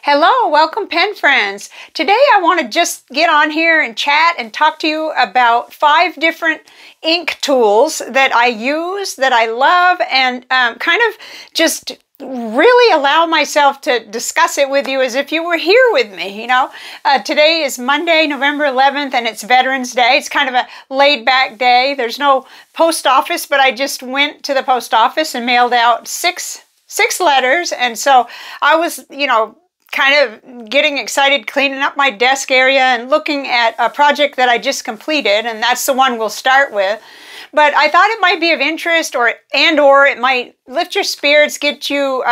Hello, welcome pen friends. Today I want to just get on here and chat and talk to you about 5 different ink tools that I use, that I love, and kind of just really allow myself to discuss it with you as if you were here with me, you know. Today is Monday, November 11th, and it's Veterans Day. It's kind of a laid-back day. There's no post office, but I just went to the post office and mailed out six letters, and so I was, you know, kind of getting excited, cleaning up my desk area and looking at a project that I just completed, and that's the one we'll start with. But I thought it might be of interest, or it might lift your spirits, get you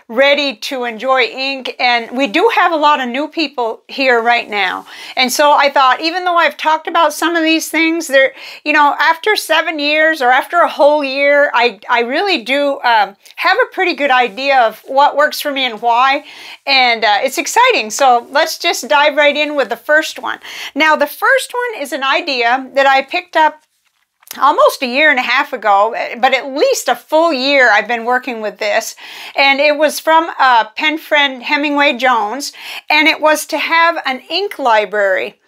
ready to enjoy ink. And we do have a lot of new people here right now. And so I thought, even though I've talked about some of these things, they're, you know, after 7 years or after a whole year, I really do have a pretty good idea of what works for me and why. And it's exciting. So let's just dive right in with the first one. Now, the first one is an idea that I picked up almost a year and a half ago, but at least a full year I've been working with this. And it was from a pen friend, Hemingway Jones, and it was to have an ink library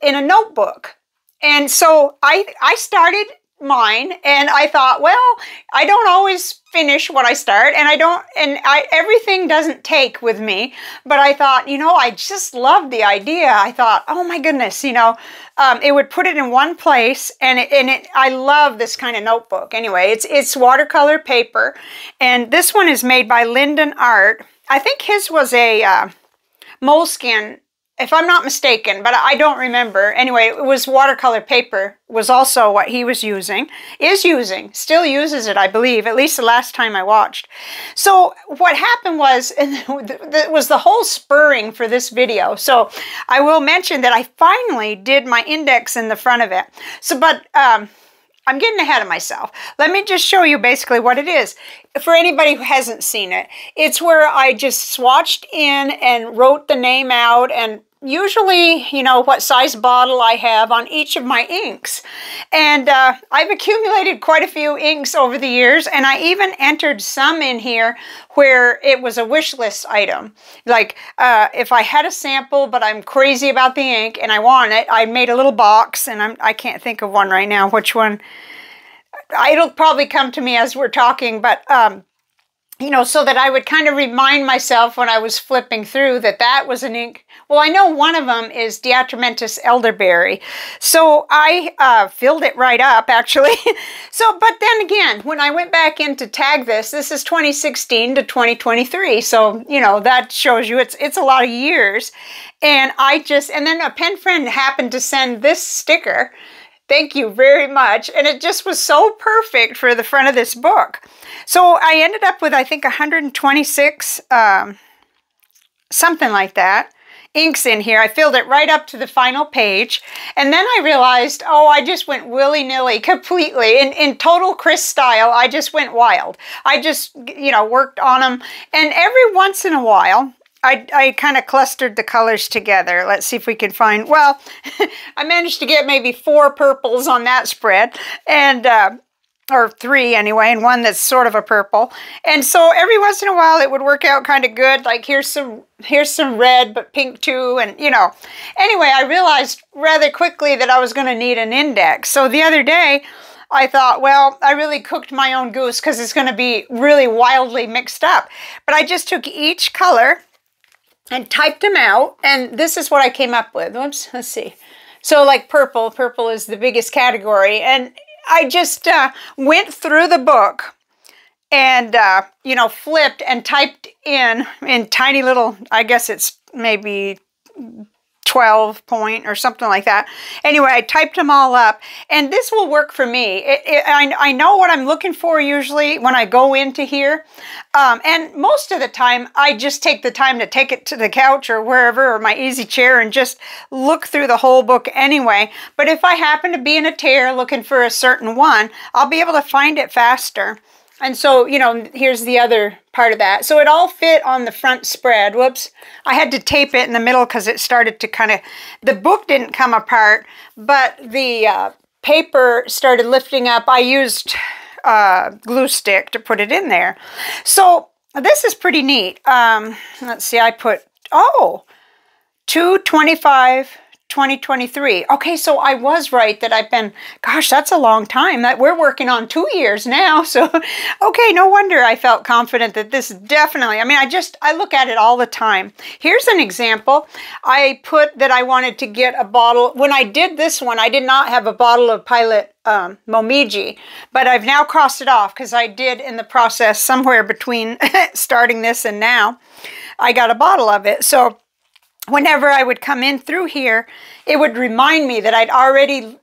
in a notebook. And so I started mine, and I thought, well, I don't always finish what I start, and everything doesn't take with me, but I thought, you know, I just loved the idea. I thought, oh my goodness, you know, it would put it in one place, and I love this kind of notebook. Anyway, it's watercolor paper, and this one is made by Linden Art. I think his was a moleskin, if I'm not mistaken, but I don't remember. Anyway, it was watercolor paper, was also what he was still uses it, I believe, at least the last time I watched. So what happened was, and that was the whole spurring for this video. So I will mention that I finally did my index in the front of it. So, but I'm getting ahead of myself. Let me just show you basically what it is. For anybody who hasn't seen it, it's where I just swatched in and wrote the name out, and usually, you know, what size bottle I have on each of my inks. And I've accumulated quite a few inks over the years, and I even entered some in here where it was a wish list item. Like, if I had a sample, but I'm crazy about the ink and I want it, I made a little box, and I can't think of one right now, which one. It'll probably come to me as we're talking, but you know, so that I would kind of remind myself when I was flipping through that was an ink. Well, I know one of them is Diatramentus elderberry. So I filled it right up, actually. So, but then again, when I went back in to tag this is 2016 to 2023. So, you know, that shows you it's a lot of years. And and then a pen friend happened to send this sticker. Thank you very much. And it just was so perfect for the front of this book. So I ended up with, I think, 126, something like that, inks in here. I filled it right up to the final page. And then I realized, oh, I just went willy-nilly completely. In total Chris style, I just went wild. I just, you know, worked on them. And every once in a while, I kind of clustered the colors together. Let's see if we can find, well, I managed to get maybe 4 purples on that spread, and or 3 anyway, and one that's sort of a purple. And so every once in a while it would work out kind of good, like here's some red but pink too, and you know. Anyway, I realized rather quickly that I was going to need an index. So the other day I thought, well, I really cooked my own goose because it's going to be really wildly mixed up. But I just took each color and typed them out, and this is what I came up with. Oops, let's see. So like purple is the biggest category, and I just went through the book and, you know, flipped and typed in tiny little, I guess it's maybe 12 point or something like that. Anyway, I typed them all up, and this will work for me. I know what I'm looking for usually when I go into here, and most of the time I just take the time to take it to the couch or wherever, or my easy chair, and just look through the whole book anyway. But if I happen to be in a tear looking for a certain one, I'll be able to find it faster. And so, you know, here's the other part of that. So it all fit on the front spread. Whoops. I had to tape it in the middle because it started to kind of, the book didn't come apart, but the paper started lifting up. I used glue stick to put it in there. So this is pretty neat. Let's see, I put, oh, 2/25, 2023. Okay, so I was right that I've been, gosh, that's a long time. That we're working on 2 years now. So, okay, no wonder I felt confident that this definitely, I mean, I look at it all the time. Here's an example. I put that I wanted to get a bottle. When I did this one, I did not have a bottle of Pilot Momiji, but I've now crossed it off because I did in the process somewhere between starting this and now, I got a bottle of it. So whenever I would come in through here, it would remind me that I'd already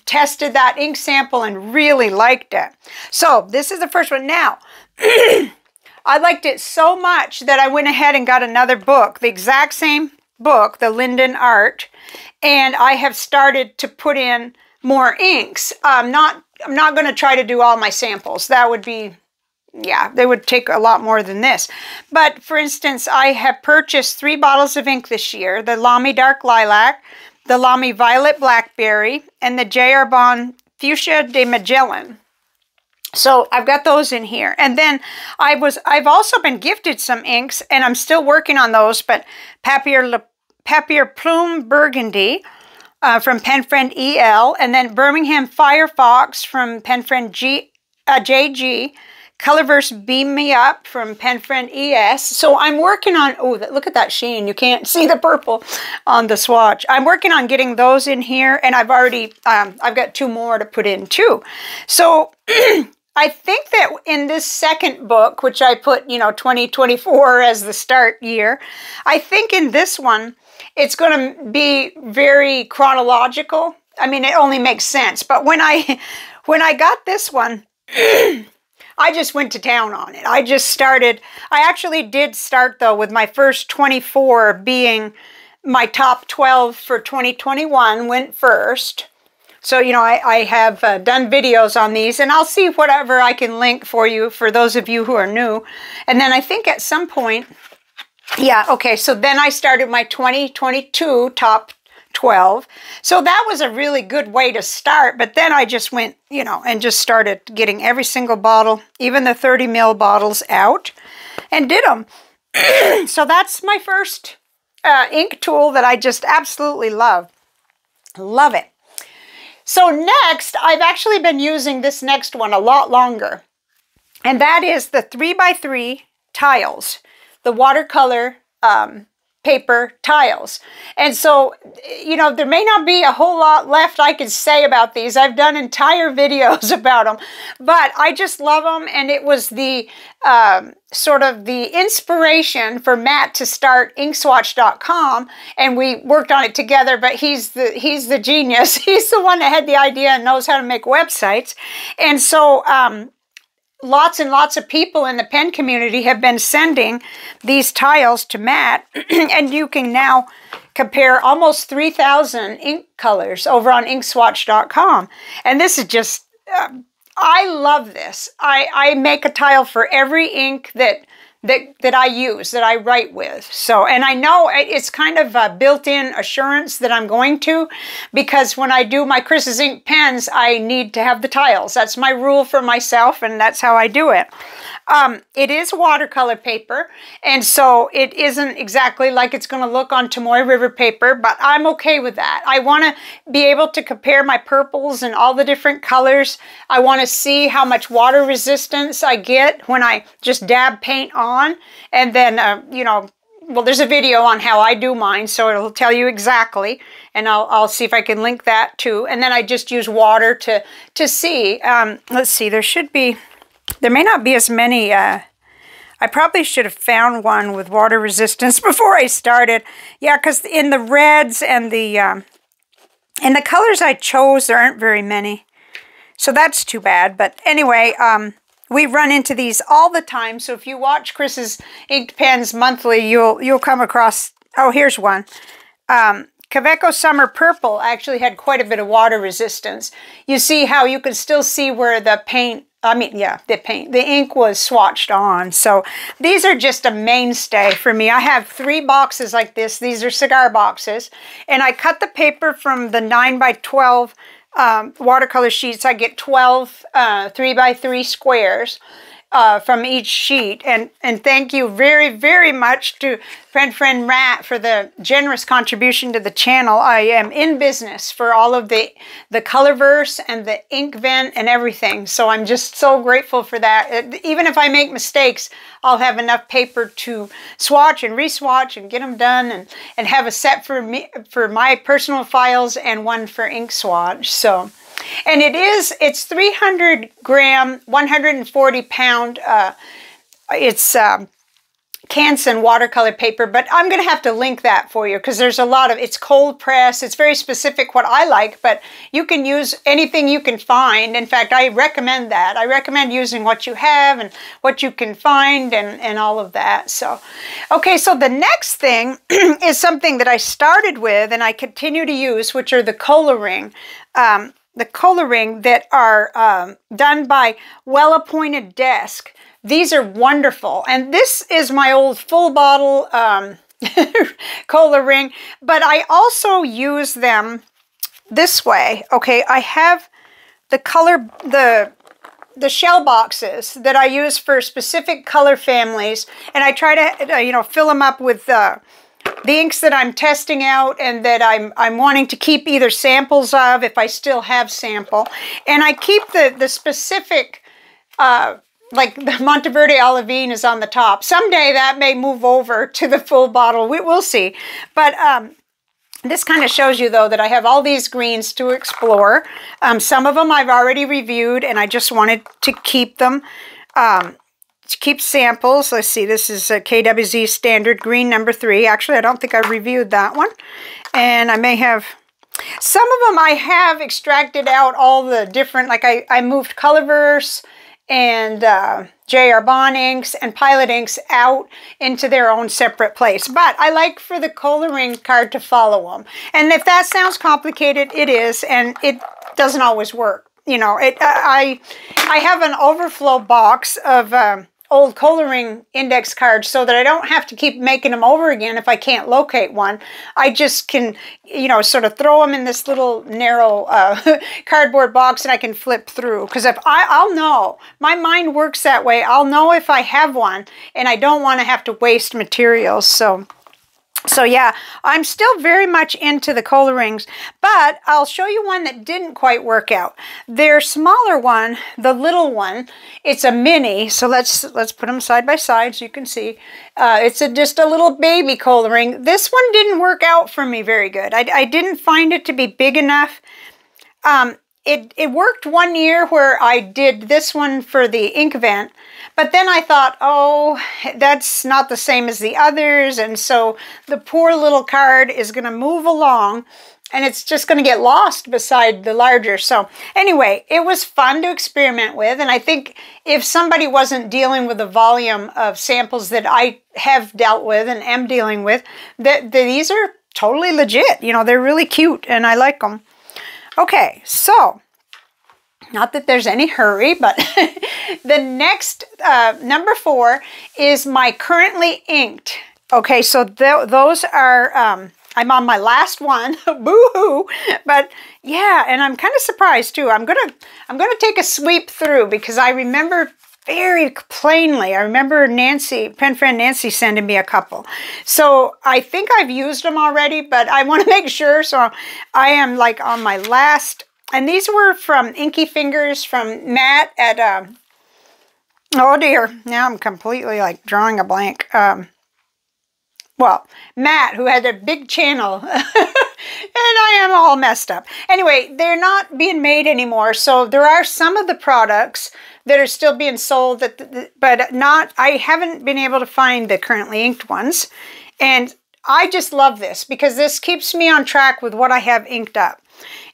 tested that ink sample and really liked it. So this is the first one. Now, I liked it so much that I went ahead and got another book, the exact same book, the Linden Art, and I have started to put in more inks. I'm not going to try to do all my samples. That would be, yeah, they would take a lot more than this. But for instance, I have purchased 3 bottles of ink this year, the Lamy Dark Lilac, the Lamy Violet Blackberry, and the J. Arbonne Fuchsia de Magellan. So I've got those in here. And then I've also been gifted some inks, and I'm still working on those, but Papier Plume Burgundy from Penfriend EL, and then Birmingham Firefox from Penfriend JG, Colorverse Beam Me Up from Penfriend ES. So I'm working on, oh, look at that sheen. You can't see the purple on the swatch. I'm working on getting those in here, and I've already, I've got 2 more to put in too. So I think that in this second book, which I put, 2024 as the start year, I think in this one, it's going to be very chronological. I mean, it only makes sense. But when I got this one, I just went to town on it. I just started. I actually did start, though, with my first 24 being my top 12 for 2021 went first. So, I have done videos on these, and I'll see whatever I can link for you, for those of you who are new. And then I think at some point, yeah, okay, so then I started my 2022 top 12. So that was a really good way to start, but then I just went, and just started getting every single bottle, even the 30 ml bottles out, and did them. So that's my first ink tool that I just absolutely love. Love it. So next, I've actually been using this next one a lot longer, and that is the 3x3 tiles, the watercolor paper tiles. And so, there may not be a whole lot left I can say about these. I've done entire videos about them, but I just love them. And it was the sort of the inspiration for Matt to start Swatch.com, and we worked on it together. But he's the genius. He's the one that had the idea and knows how to make websites. And so lots and lots of people in the pen community have been sending these tiles to Matt, and you can now compare almost 3,000 ink colors over on Swatch.com. And this is just, I love this. I make a tile for every ink that I use, that I write with. So, and I know it's kind of a built-in assurance that I'm going to, because when I do my Chris's Ink pens, I need to have the tiles. That's my rule for myself, and that's how I do it. It is watercolor paper, and so it isn't exactly like it's going to look on Tomoe River paper, but I'm okay with that. I want to be able to compare my purples and all the different colors. I want to see how much water resistance I get when I just dab paint on, and then, well, there's a video on how I do mine, so it'll tell you exactly, and I'll see if I can link that too. And then I just use water to see. Let's see, there may not be as many. I probably should have found one with water resistance before I started. Yeah, because in the reds and the colors I chose, there aren't very many. So that's too bad. But anyway, we run into these all the time. So if you watch Chris's Inked Pens monthly, you'll come across, oh, here's one. Kaweco Summer Purple actually had quite a bit of water resistance. You see how you can still see where the paint, the ink was swatched on. So these are just a mainstay for me. I have 3 boxes like this. These are cigar boxes. And I cut the paper from the 9x12 watercolor sheets. I get 12 3x3 squares. from each sheet. And thank you very, very much to friend Matt for the generous contribution to the channel. I am in business for all of the Colorverse and the ink vent and everything. So I'm just so grateful for that. Even if I make mistakes, I'll have enough paper to swatch and re-swatch and get them done, and have a set for me, for my personal files, and one for ink swatch. So, and it's 300 gram, 140 pound, it's Canson watercolor paper, but I'm going to have to link that for you because there's a lot of, it's cold press. It's very specific what I like, but you can use anything you can find. In fact, I recommend that. I recommend using what you have and what you can find and all of that. So, okay, so the next thing is something that I started with and I continue to use, which are the Col-O-Ring. The Col-O-Ring that are done by Well-Appointed Desk. These are wonderful, and this is my old full bottle Col-O-Ring, but I also use them this way. Okay, I have the shell boxes that I use for specific color families, and I try to fill them up with the inks that I'm testing out and that I'm wanting to keep either samples of if I still have sample, and I keep the specific. Like the Monteverde Olivine is on the top. Someday that may move over to the full bottle. We'll see. But this kind of shows you, though, that I have all these greens to explore. Some of them I've already reviewed, and I just wanted to keep them, to keep samples. Let's see. This is a KWZ Standard Green number 3. Actually, I don't think I reviewed that one. And I may have... Some of them I have extracted out all the different... Like I moved Colorverse and J.R. Bond inks and Pilot inks out into their own separate place. But I like for the Col-O-Ring card to follow them. And if that sounds complicated, it is, and it doesn't always work. You know, I have an overflow box of old Col-O-Ring index cards so that I don't have to keep making them over again if I can't locate one. I just can, sort of throw them in this little narrow cardboard box and I can flip through. Because if I'll know, my mind works that way. I'll know if I have one and I don't want to have to waste materials. So yeah, I'm still very much into the Col-O-Rings, but I'll show you one that didn't quite work out. Their smaller one, the little one, it's a mini, so let's put them side by side so you can see. It's just a little baby Col-O-Ring. This one didn't work out for me very good. I didn't find it to be big enough. It worked one year where I did this one for the ink vent, but then I thought, oh, that's not the same as the others, and so the poor little card is going to move along, and it's just going to get lost beside the larger. So anyway, it was fun to experiment with, and I think if somebody wasn't dealing with the volume of samples that I have dealt with and am dealing with, these are totally legit. They're really cute, and I like them. Okay, so, not that there's any hurry, but the next, number 4, is my currently inked. Okay, so those are, I'm on my last one, boo-hoo, but yeah, and I'm kind of surprised too. I'm gonna take a sweep through because I remember very plainly, I remember pen friend Nancy sending me a couple. So I think I've used them already, but I want to make sure. So I am like on my last, and these were from Inky Fingers from Matt at, oh dear, now I'm completely like drawing a blank. Well, Matt, who had a big channel, and I am all messed up. Anyway, they're not being made anymore, so there are some of the products that are still being sold, but not. I haven't been able to find the currently inked ones, and I just love this because this keeps me on track with what I have inked up.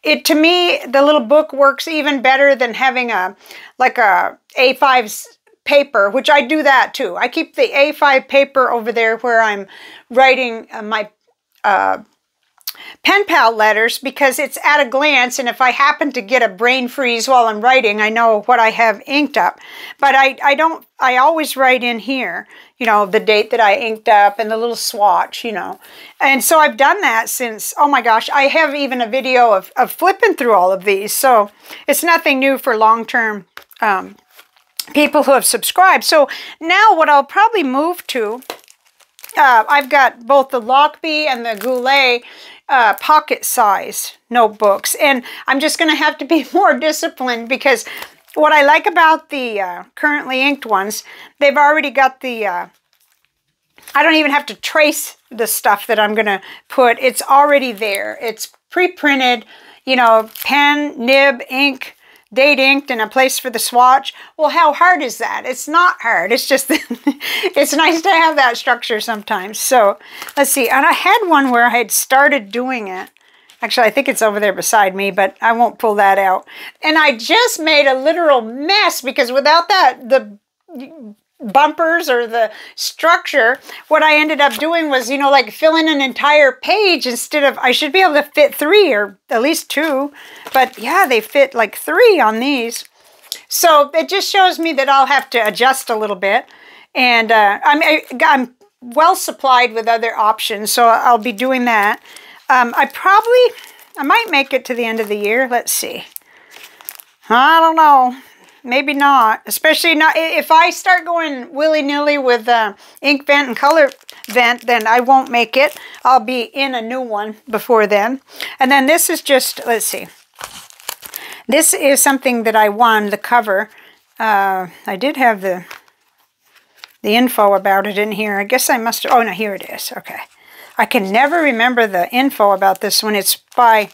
To me, the little book works even better than having a A5 paper, which I do that too. I keep the A5 paper over there where I'm writing my pen pal letters because it's at a glance, and if I happen to get a brain freeze while I'm writing, I know what I have inked up. But I always write in here, the date that I inked up and the little swatch, And so I've done that since, oh my gosh, I have even a video of flipping through all of these. So it's nothing new for long-term people who have subscribed. So now what I'll probably move to, I've got both the Lockbee and the Goulet pocket size notebooks, and I'm just going to have to be more disciplined, because what I like about the currently inked ones, they've already got the, I don't even have to trace the stuff that I'm going to put. It's already there. It's pre-printed, you know, pen, nib, ink, date inked, and a place for the swatch. Well, how hard is that? It's not hard. It's just, it's nice to have that structure sometimes. So let's see. And I had one where I had started doing it. Actually, I think it's over there beside me, but I won't pull that out. And I just made a literal mess, because without that, the bumpers or the structure, what I ended up doing was, you know, like filling an entire page instead of, I should be able to fit 3 or at least 2, but yeah, they fit like 3 on these. So it just shows me that I'll have to adjust a little bit, and I'm well supplied with other options, so I'll be doing that. I might make it to the end of the year. Let's see. I don't know. Maybe not. Especially not if I start going willy-nilly with ink vent and color vent, then I won't make it. I'll be in a new one before then. And then this is just, let's see. This is something that I won, the cover. I did have the info about it in here. I guess I must have, oh no, here it is. Okay. I can never remember the info about this one. It's by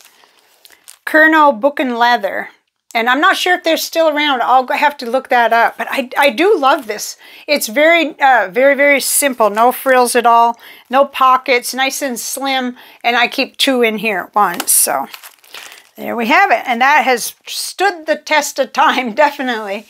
Col-O Book and Leather. And I'm not sure if they're still around. I'll have to look that up. But I do love this. It's very, very simple. No frills at all. No pockets. Nice and slim. And I keep 2 in here at once. So there we have it. And that has stood the test of time, definitely.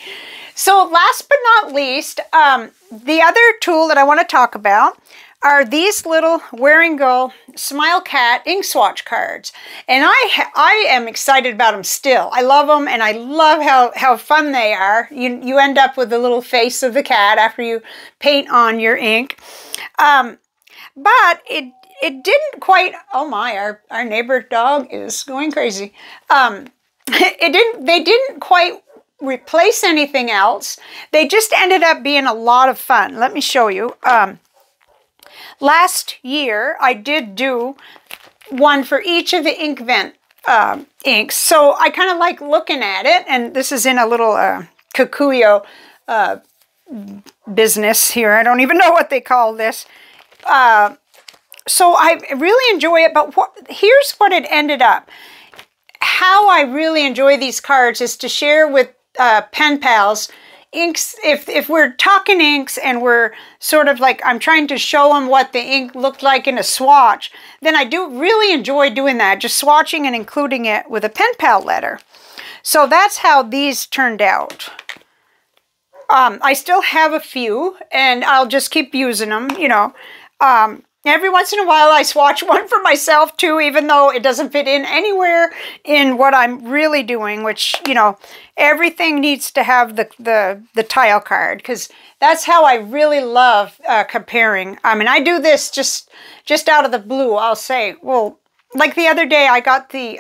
So last but not least, the other tool that I want to talk about are these little Wearingeul Smile Cat ink swatch cards. And I am excited about them still. I love them, and I love how fun they are. You end up with the little face of the cat after you paint on your ink. But it didn't quite, oh my, our neighbor dog is going crazy. They didn't quite replace anything else. They just ended up being a lot of fun. Let me show you. Last year, I did do one for each of the ink vent inks. So I kind of like looking at it. And this is in a little Kikuyo business here. I don't even know what they call this. So I really enjoy it. But here's what it ended up. How I really enjoy these cards is to share with pen pals inks. If we're talking inks and we're sort of like, I'm trying to show them what the ink looked like in a swatch, then I do really enjoy doing that, just swatching and including it with a pen pal letter. So that's how these turned out. I still have a few, and I'll just keep using them, you know. Every once in a while I swatch one for myself too, even though it doesn't fit in anywhere in what I'm really doing, which, you know, everything needs to have the tile card, because that's how I really love comparing. I mean, I do this just out of the blue. I'll say, well, like the other day I got the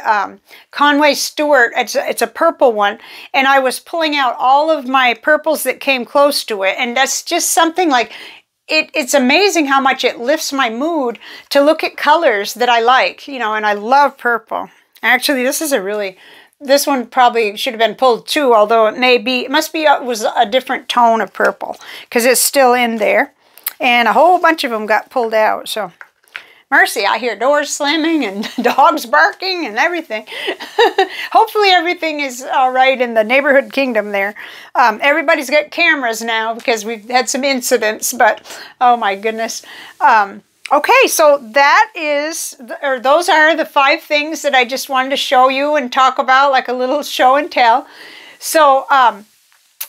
Conway Stewart, it's a purple one, and I was pulling out all of my purples that came close to it, and that's just something like, it's amazing how much it lifts my mood to look at colors that I like, you know, and I love purple. Actually, this one probably should have been pulled too, although it was a different tone of purple, because it's still in there. And a whole bunch of them got pulled out, so mercy, I hear doors slamming and dogs barking and everything. Hopefully everything is all right in the neighborhood kingdom there. Everybody's got cameras now because we've had some incidents, but oh my goodness. Okay, so those are the 5 things that I just wanted to show you and talk about, like a little show and tell. So,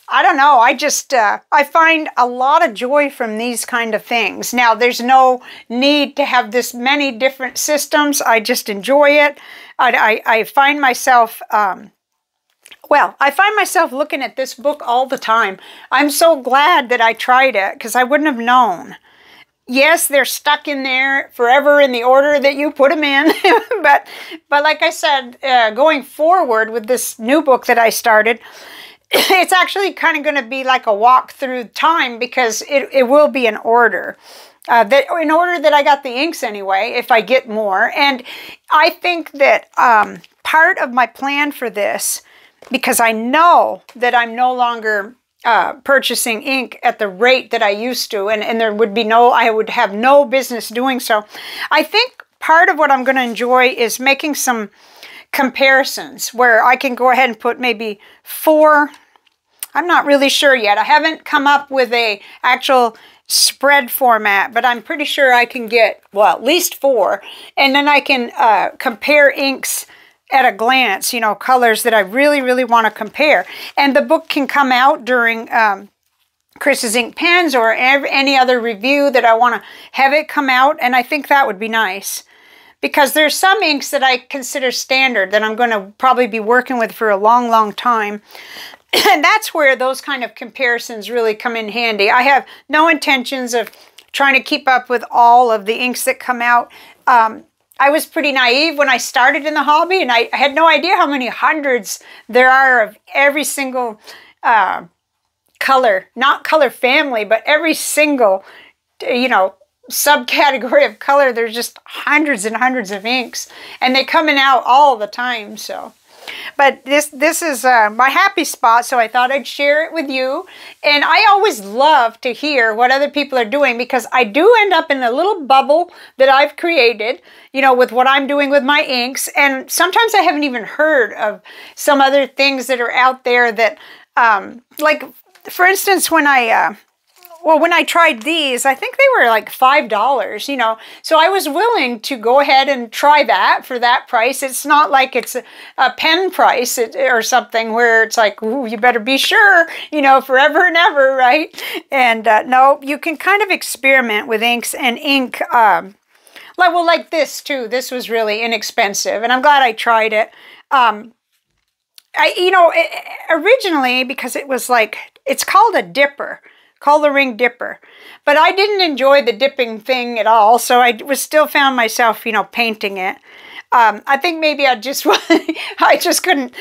I don't know, I find a lot of joy from these kind of things. Now, there's no need to have this many different systems. I just enjoy it. I find myself, I find myself looking at this book all the time. I'm so glad that I tried it, because I wouldn't have known. Yes, they're stuck in there forever in the order that you put them in. but like I said, going forward with this new book that I started, it's actually kind of going to be like a walk through time, because it will be an order. That in order that I got the inks anyway, if I get more. And I think that part of my plan for this, because I know that I'm no longer purchasing ink at the rate that I used to, and there would be I would have no business doing so. I think part of what I'm going to enjoy is making some comparisons where I can go ahead and put maybe 4. I'm not really sure yet. I haven't come up with a actual spread format, but I'm pretty sure I can get, well, at least 4. And then I can compare inks at a glance, you know, colors that I really, really want to compare. And the book can come out during Chris's Ink Pens or any other review that I want to have it come out. And I think that would be nice, because there's some inks that I consider standard that I'm going to probably be working with for a long, long time. And that's where those kind of comparisons really come in handy. I have no intentions of trying to keep up with all of the inks that come out. I was pretty naive when I started in the hobby, and I had no idea how many hundreds there are of every single color, not color family, but every single, you know, subcategory of color. There's just hundreds and hundreds of inks, and they come in out all the time. So, but this is my happy spot, so I thought I'd share it with you. And I always love to hear what other people are doing, because I do end up in a little bubble that I've created, you know, with what I'm doing with my inks. And sometimes I haven't even heard of some other things that are out there that, like, for instance, when I tried these, I think they were like $5, you know. So I was willing to go ahead and try that for that price. It's not like it's a pen price or something where it's like, ooh, you better be sure, you know, forever and ever, right? And no, you can kind of experiment with inks and ink. Like this too. This was really inexpensive, and I'm glad I tried it. Originally, because it was like, it's called a dipper. Col-O-Ring dipper. But I didn't enjoy the dipping thing at all, so I still found myself, you know, painting it. I think maybe I just couldn't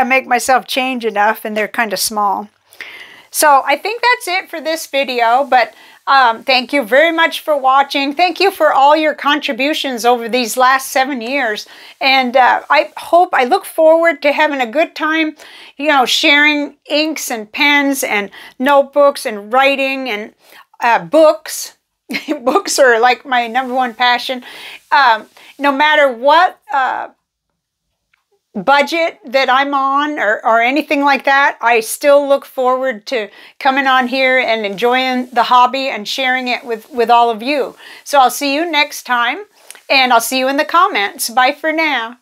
make myself change enough, and they're kind of small. So I think that's it for this video, but thank you very much for watching. Thank you for all your contributions over these last 7 years. And I look forward to having a good time, you know, sharing inks and pens and notebooks and writing and books. Books are like my #1 passion. No matter what budget that I'm on or anything like that, I still look forward to coming on here and enjoying the hobby and sharing it with all of you. So I'll see you next time, and I'll see you in the comments. Bye for now.